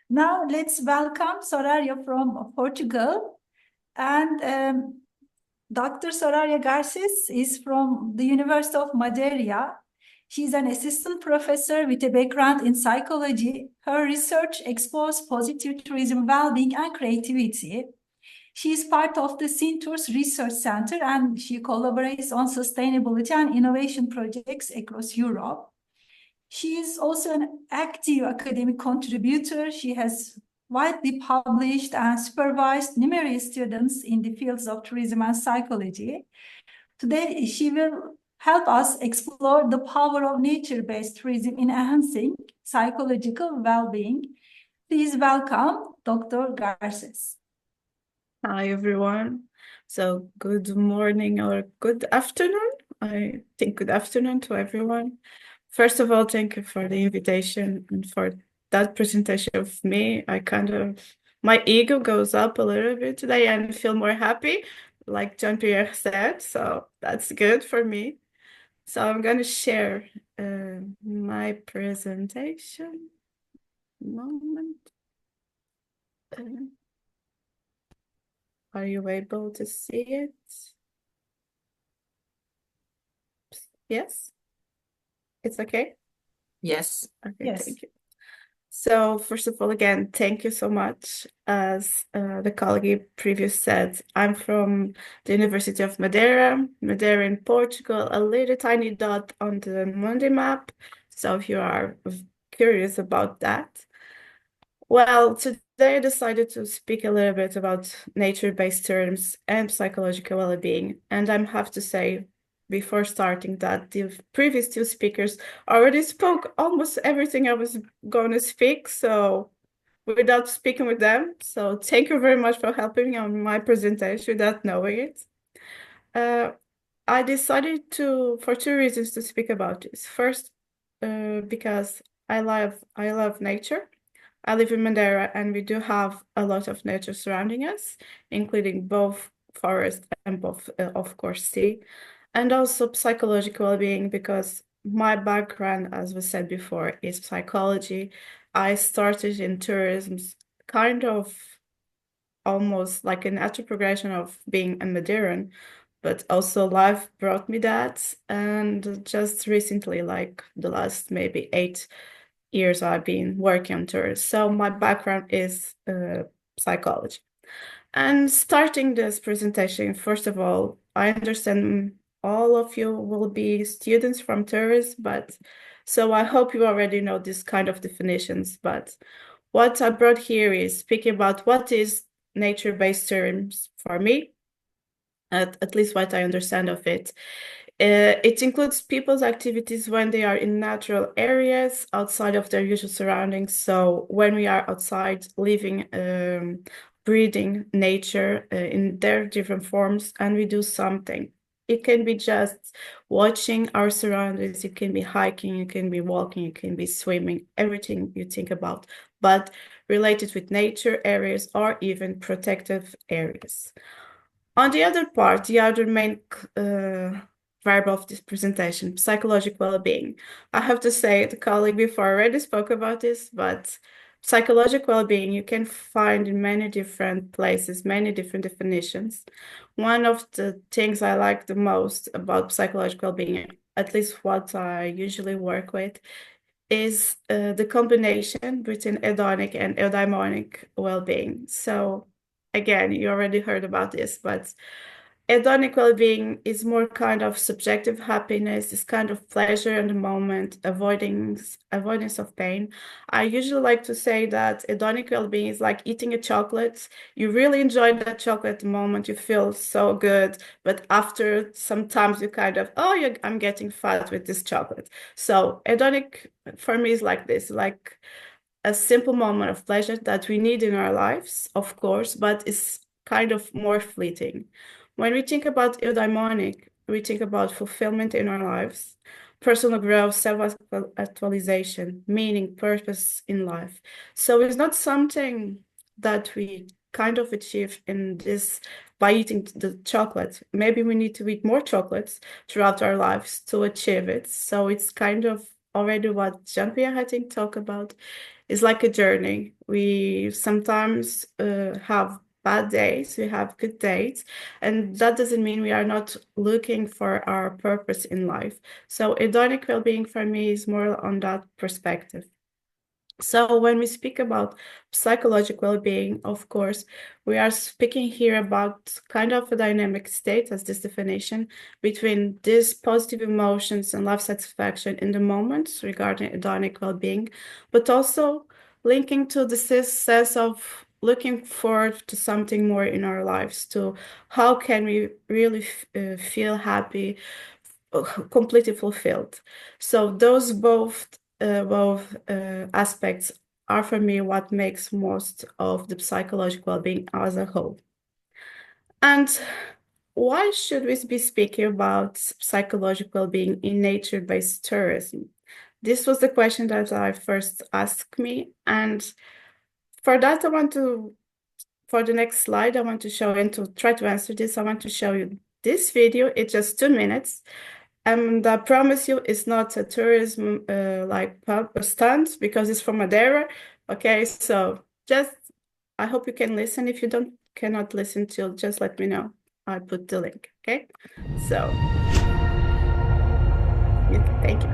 Now let's welcome Soraia from Portugal. And Dr. Soraia Garcês is from the University of Madeira. She's an assistant professor with a background in psychology. Her research explores positive tourism, well-being, and creativity. She is part of the Tours Research Center and she collaborates on sustainability and innovation projects across Europe. She is also an active academic contributor. She has widely published and supervised numerous students in the fields of tourism and psychology. Today, she will help us explore the power of nature-based tourism in enhancing psychological well-being. Please welcome Dr. Garces. Hi, everyone. So, good morning or good afternoon. I think good afternoon to everyone. First of all, thank you for the invitation and for that presentation of me. My ego goes up a little bit today and feel more happy, like Jean-Pierre said. So, that's good for me. So, I'm going to share my presentation. Moment. Are you able to see it? Yes? It's okay? Yes. Okay, Yes. thank you. So first of all, again, thank you so much. As the colleague previous said, I'm from the University of Madeira, Madeira in Portugal, a little tiny dot on the Monday map. So if you are curious about that. Well, today I decided to speak a little bit about nature-based terms and psychological well-being. And I have to say, before starting that, the previous two speakers already spoke almost everything I was going to speak. So without speaking with them, so thank you very much for helping me on my presentation without knowing it. I decided for two reasons to speak about this. First, because I love nature. I live in Madeira and we do have a lot of nature surrounding us, including both forest and both, of course, sea, and also psychological well-being because my background, as we said before, is psychology. I started in tourism, kind of almost like a natural progression of being a Madeiran, but also life brought me that. And just recently, like the last maybe 8 years, I've been working on tours. So my background is psychology. And starting this presentation, first of all, I understand all of you will be students from tourism, but so I hope you already know this kind of definitions. But what I brought here is speaking about what is nature-based terms for me, at least what I understand of it. It includes people's activities when they are in natural areas outside of their usual surroundings. So when we are outside living, breathing nature in their different forms and we do something. It can be just watching our surroundings, it can be hiking, it can be walking, it can be swimming, everything you think about, but related with nature areas or even protective areas. On the other part, the other main verb of this presentation, psychological well-being. I have to say, the colleague before already spoke about this, but psychological well-being you can find in many different places, many different definitions. One of the things I like the most about psychological well-being, at least what I usually work with, is the combination between hedonic and eudaimonic well-being. So again, you already heard about this, but hedonic well-being is more kind of subjective happiness, is kind of pleasure in the moment, avoidance of pain. I usually like to say that hedonic well-being is like eating a chocolate. You really enjoy that chocolate at the moment, you feel so good, but after sometimes you kind of, oh, I'm getting fat with this chocolate. So hedonic for me is like this, like a simple moment of pleasure that we need in our lives, of course, but it's kind of more fleeting. When we think about eudaimonic, we think about fulfillment in our lives, personal growth, self-actualization, meaning, purpose in life. So it's not something that we kind of achieve in this by eating the chocolate. Maybe we need to eat more chocolates throughout our lives to achieve it. So it's kind of already what Jean-Pierre, I think, talked about. is like a journey. We sometimes have bad days, we have good days, and that doesn't mean we are not looking for our purpose in life. So hedonic well-being for me is more on that perspective. So when we speak about psychological well-being, of course, we are speaking here about kind of a dynamic state as this definition between these positive emotions and life satisfaction in the moment regarding hedonic well-being, but also linking to the success of looking forward to something more in our lives, to how can we really feel happy, completely fulfilled. So those both aspects are for me what makes most of the psychological well-being as a whole. And why should we be speaking about psychological well-being in nature-based tourism? This was the question that I first asked me, and for that for the next slide, I want to show and to try to answer this, I want to show you this video. It's just 2 minutes. And I promise you, it's not a tourism like pub stunt because it's from Madeira. Okay, so I hope you can listen. If you cannot listen to, just let me know. I put the link. Okay, so thank you.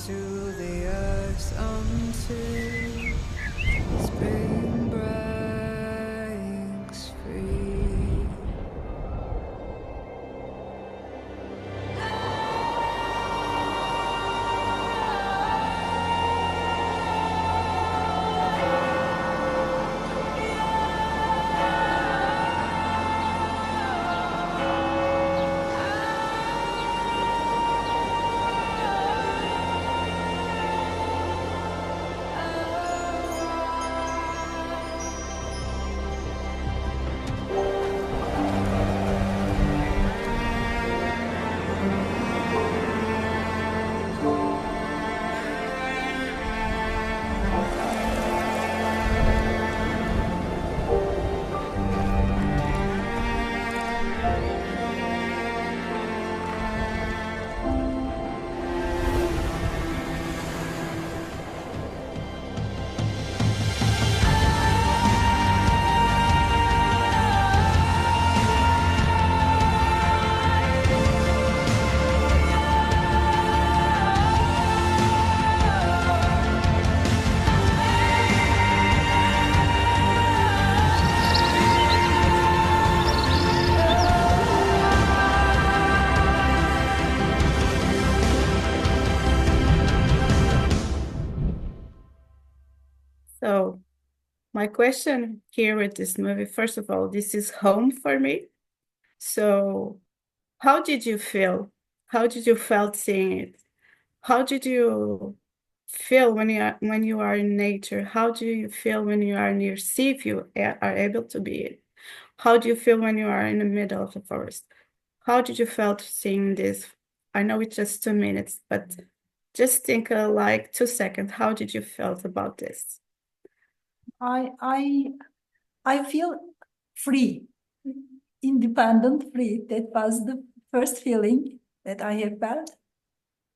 To the earth until spring breaks free. So my question here with this movie, first of all, this is home for me. So how did you feel? How did you felt seeing it? How did you feel when you are in nature? How do you feel when you are near sea if you are able to be in? How do you feel when you are in the middle of the forest? How did you felt seeing this? I know it's just 2 minutes, but just think like 2 seconds. How did you felt about this? I feel free, independent, free. That was the first feeling that I have felt.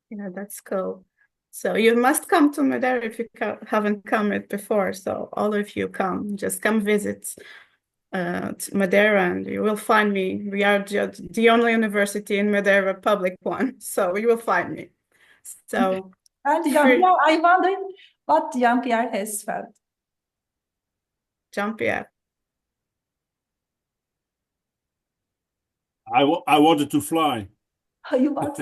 Yeah, that's cool. So you must come to Madeira if you haven't come it before. So all of you come, just come visit Madeira and you will find me. We are just the only university in Madeira, public one. So you will find me. So And Jean-Pierre, I wonder what Jean-Pierre has felt. Jean-Pierre. I wanted to fly. Oh, you want?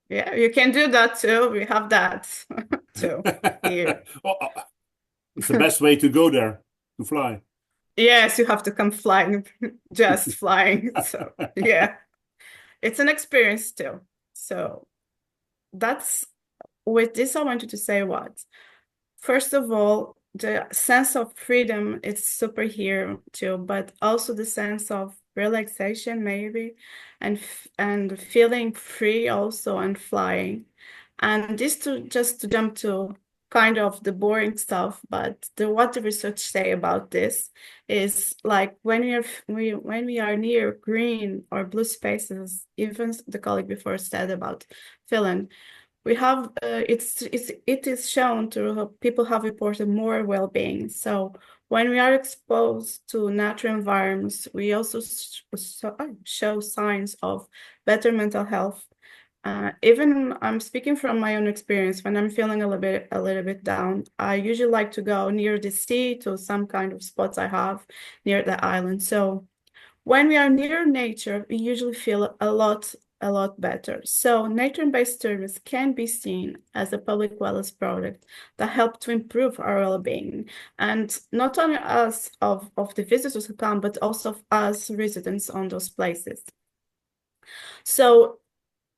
Yeah, you can do that too. We have that too here. Oh, it's the best way to go there, to fly. Yes, you have to come flying, just flying. So yeah, it's an experience too. So that's with this, I wanted to say what? First of all, the sense of freedom is super here too, but also the sense of relaxation maybe, and feeling free also and flying. And this to just to jump to kind of the boring stuff, but what the research say about this is like when we are near green or blue spaces, even the colleague before said about Finland, we have it is shown to people have reported more well-being. So when we are exposed to natural environments, we also show signs of better mental health. Even I'm speaking from my own experience. When I'm feeling a little bit down, I usually like to go near the sea to some kind of spots I have near the island. So when we are near nature, we usually feel a lot better. So nature-based service can be seen as a public wellness product that help to improve our well-being. And not only us of the visitors who come, but also of us residents on those places. So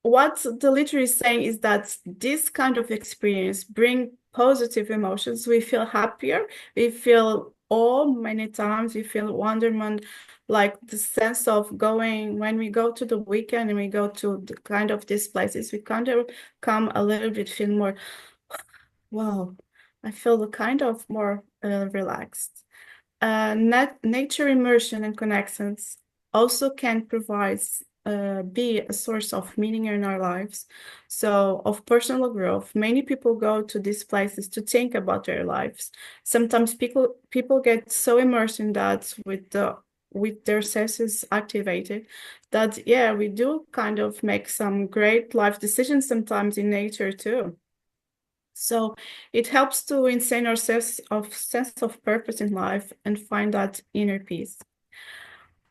what the literature is saying is that this kind of experience bring positive emotions. We feel happier, we feel awe many times, we feel wonderment, like the sense of going, when we go to the weekend and we go to the kind of these places, we kind of come a little bit feel more, wow, I feel kind of more relaxed. Nature immersion and connections also can provide be a source of meaning in our lives. So of personal growth, many people go to these places to think about their lives. Sometimes people get so immersed in that with their senses activated that yeah, we do kind of make some great life decisions sometimes in nature too. So it helps to insane our sense of purpose in life and find that inner peace.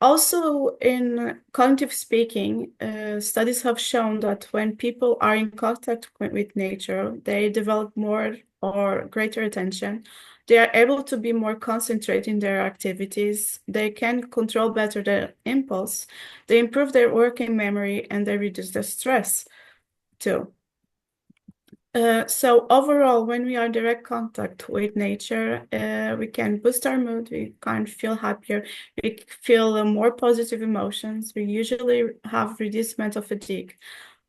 Also, in cognitive speaking, studies have shown that when people are in contact with nature, they develop more or greater attention. They are able to be more concentrated in their activities. They can control better their impulse. They improve their working memory and they reduce their stress too. So overall, when we are in direct contact with nature, we can boost our mood, we can feel happier, we feel more positive emotions. We usually have reduced mental fatigue.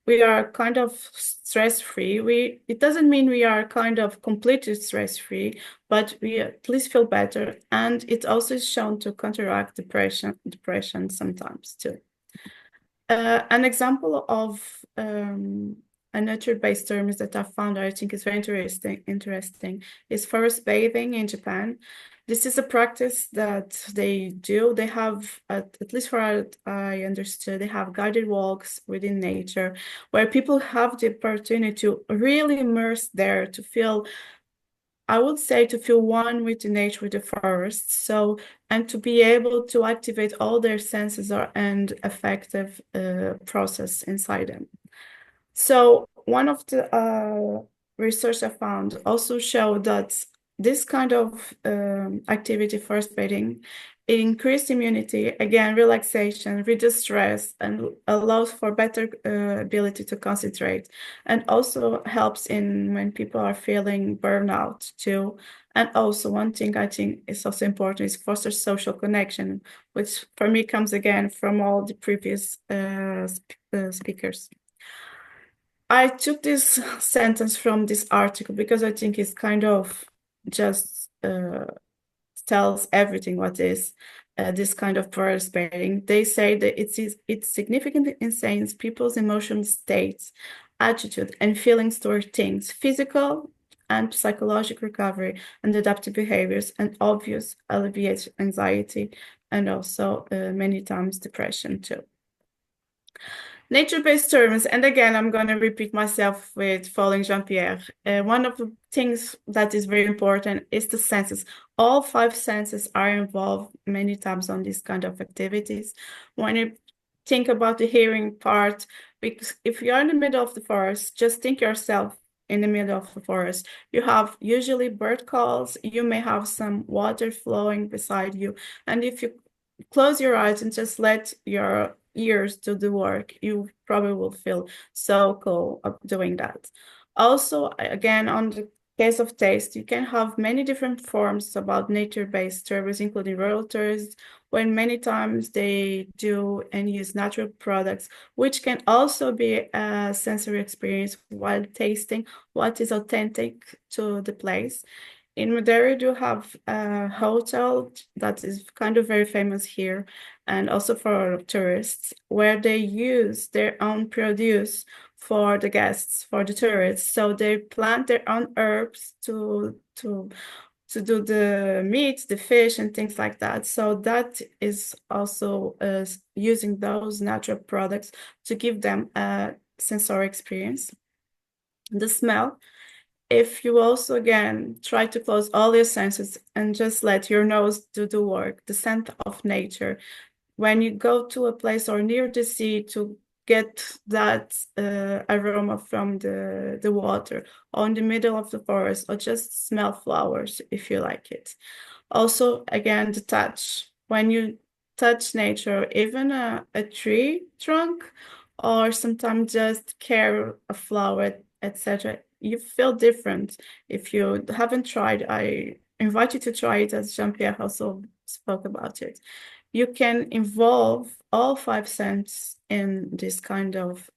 We are kind of stress-free. It doesn't mean we are kind of completely stress-free, but we at least feel better. And it also is shown to counteract depression sometimes too. An example of a nature-based terms that I found I think is very interesting is forest bathing in Japan. This is a practice that they do. They have, at least for what I understood, they have guided walks within nature where people have the opportunity to really immerse there, to feel, I would say, to feel one with the nature, with the forest. So, and to be able to activate all their senses and affective process inside them. So one of the research I found also showed that this kind of activity, forest bathing, it increased immunity, again, relaxation, reduce stress, and allows for better ability to concentrate, and also helps in when people are feeling burnout too. And also one thing I think is also important is foster social connection, which for me comes again from all the previous speakers. I took this sentence from this article because I think it's kind of just tells everything what is this kind of forest bathing. They say that it significantly enhances people's emotional states, attitude, and feelings toward things, physical and psychological recovery, and adaptive behaviors, and obvious alleviates anxiety, and also many times depression too. Nature-based terms, and again, I'm going to repeat myself with following Jean-Pierre. One of the things that is very important is the senses. All 5 senses are involved many times on these kind of activities. When you think about the hearing part, because if you're in the middle of the forest, just think yourself in the middle of the forest. You have usually bird calls, you may have some water flowing beside you, and if you close your eyes and just let your ears do the work, you probably will feel so cool of doing that. Also, again, on the case of taste, you can have many different forms about nature-based tours, including rural tours, when many times they do and use natural products, which can also be a sensory experience while tasting what is authentic to the place. In Madeira, we do have a hotel that is kind of very famous here, and also for tourists, where they use their own produce for the guests, for the tourists. So they plant their own herbs to do the meat, the fish, and things like that. So that is also using those natural products to give them a sensory experience. The smell. If you also, again, try to close all your senses and just let your nose do the work, the scent of nature. When you go to a place or near the sea to get that aroma from the water, or in the middle of the forest, or just smell flowers if you like it. Also, again, the touch. When you touch nature, even a tree trunk, or sometimes just care a flower, etc., you feel different. If you haven't tried, I invite you to try it, as Jean-Pierre also spoke about it. You can involve all 5 senses in this kind of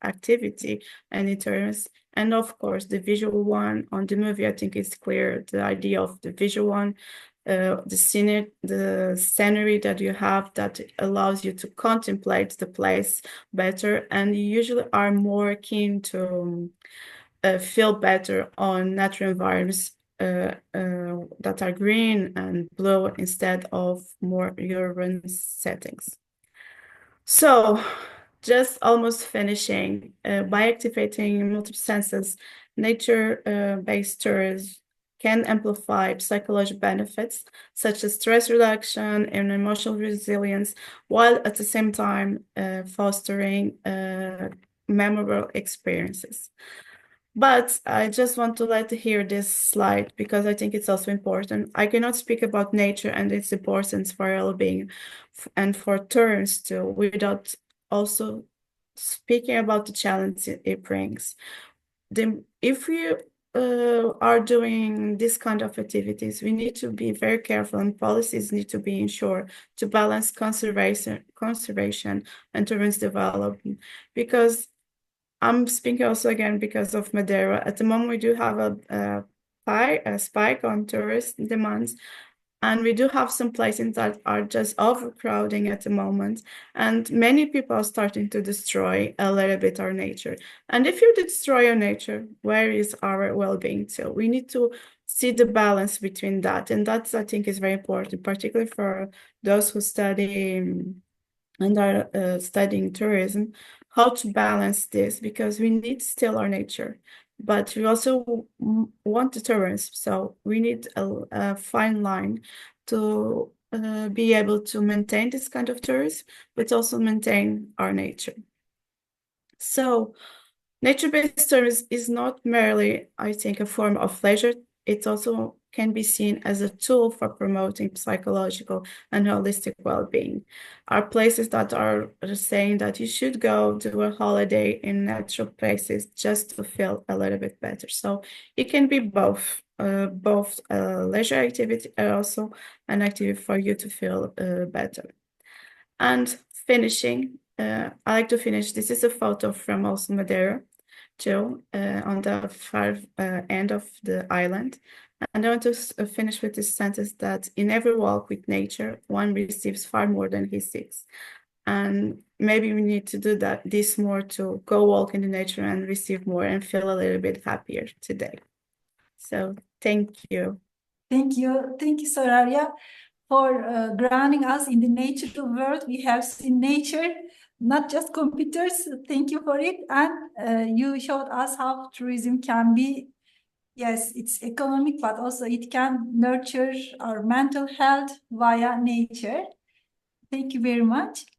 activity and interest. And of course, the visual one on the movie, I think it's clear, the idea of the visual one, the scenery that you have that allows you to contemplate the place better, and you usually are more keen to feel better on natural environments that are green and blue instead of more urban settings. So, just almost finishing, by activating multiple senses, nature-based tourism can amplify psychological benefits such as stress reduction and emotional resilience, while at the same time fostering memorable experiences. But I just want to let hear this slide because I think it's also important. I cannot speak about nature and its importance for well-being and for tourists too, without also speaking about the challenge it brings. If we are doing this kind of activities, we need to be very careful, and policies need to be ensured to balance conservation and tourism development, because I'm speaking also again because of Madeira. At the moment, we do have a spike on tourist demands, and we do have some places that are just overcrowding at the moment, and many people are starting to destroy a little bit our nature. And if you destroy our nature, where is our well-being? So we need to see the balance between that, and that's, I think, is very important, particularly for those who study and are studying tourism, how to balance this, because we need still our nature, but we also want the tourism. So we need a fine line to be able to maintain this kind of tourism, but also maintain our nature. So nature-based tourism is not merely, I think, a form of leisure. It also can be seen as a tool for promoting psychological and holistic well-being. Are places that are saying that you should go do a holiday in natural places just to feel a little bit better. So it can be both a leisure activity and also an activity for you to feel better. And finishing, I like to finish. This is a photo from also Madeira, too, on the far end of the island. And I want to finish with this sentence that in every walk with nature, one receives far more than he seeks. And maybe we need to do this more, to go walk in the nature and receive more and feel a little bit happier today. So thank you. Thank you, Soraia, for grounding us in the natural world. We have seen nature not just computers. Thank you for it. And you showed us how tourism can be, yes, it's economic, but also it can nurture our mental health via nature. Thank you very much.